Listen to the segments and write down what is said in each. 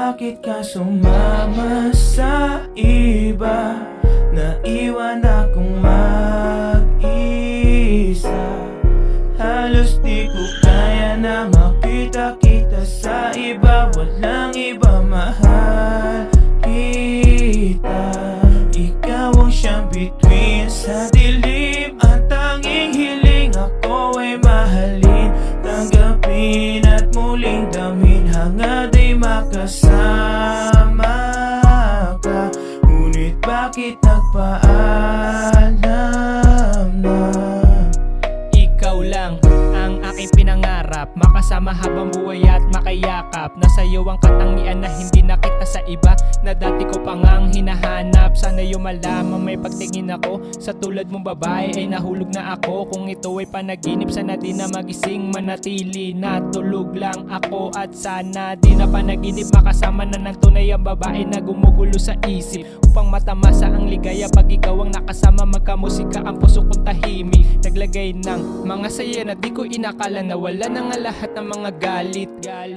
Bakit ka sumama sa iba? Naiwan akong mag-isa. Halos di ko kaya na makita kita sa iba. Walang iba mahal kita. Ikaw ang siyang bituin sa dilim. Ang tanging hiling ako ay mahalin, tanggapin at muling damhin. Hangad ay makasama ka. Ngunit bakit nagpaalam na? Ikaw lang ang aking pinangarap, makasama habang buhay at makayakap. Nasa iyo ang katangian na hindi nakita sa iba, na dati ko pa ngang hinahanap. Sana yung malaman may pagtingin ako sa tulad mong babae ay nahulog na ako. Kung ito ay panaginip, sana di na magising, manatili na tulog lang ako. At sana di na panaginip, makasama na ng tunay ang babae na gumugulo sa isip, upang matamasa ang ligaya pag ikaw ang nakasama. Magkamusika ang puso kong tahimik, naglagay ng mga saya na di ko inakala, na wala na nga lahat ng mga galit.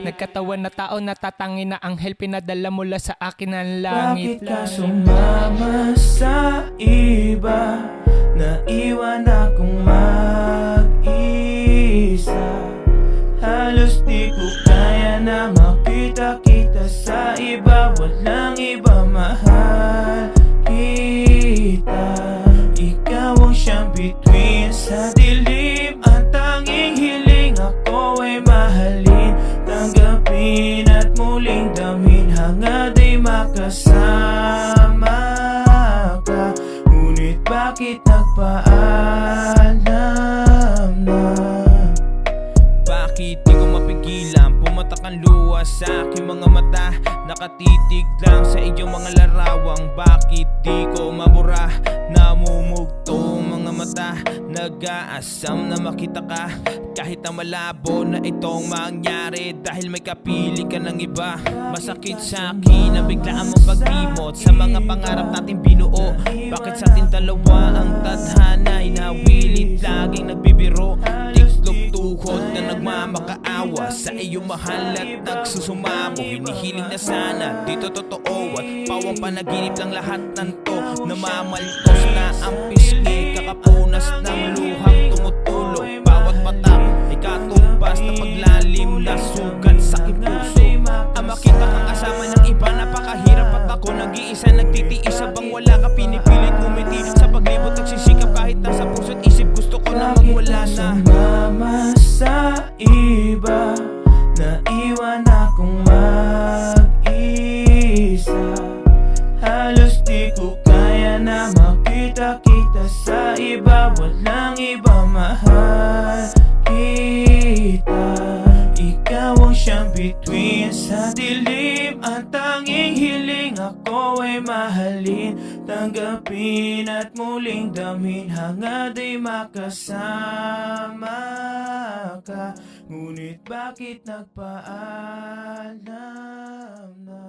Nagkatawan na tao, natatangin na anghel, pinadala mula sa akin ang langit. Bakit ka sumama sa iba? Naiwan akong mag-isa. Halos di ko kaya na makita kita sa iba. Walang iba mahal kita. Ikaw ang siyang bituin sa dilim. Ang tanging hiling ako ay mahalin, tanggapin at muling damhin. Hangad ay makasama ka. Ngunit bakit nagpaalam na? Bakit di ko mapigilan pumatak ang luha sa aking mga mata? Nakatitig lang sa iyong mga larawang. Bakit di ko mabura? Namumugto mga mata, nag-aasam na makita ka. Kahit na malabo na itong mangyari, dahil may kapili ka ng iba. Masakit sa akin na biglaan mong paglimot sa mga pangarap natin binuo. Bakit sa ating dalawa ang tadhana ay nawilit, laging nagbibiro? Tiklop tuhod na nagmamakaawa sa iyong mahal at nagsusumamo. Hinihiling na sana dito totoo at pawang panaginip lang lahat ng to. Namamaltos na ang pisngi, kakapunas ng luhang tumutulo. Bawat patak ay katumbas na paglalim na sugat sa aking puso. Ang makita kang kasama ng iba, napakahirap at ako nag-iisa nagtitiis habang wala ka. Pinipilit ngumiti sa paglibot, nagsisikap kahit nasa puso't isip. Gusto ko na magwala na. Sumama sa iba, naiwan akong mag-isa. Halos di ko kaya na makita kita sa iba. Walang iba mahal kita. Ikaw ang siyang bituin sa dilim. Ang tanging hiling ako ay mahalin, tanggapin at muling damhin. Hangad ay makasama ka. Ngunit bakit nagpaalam na?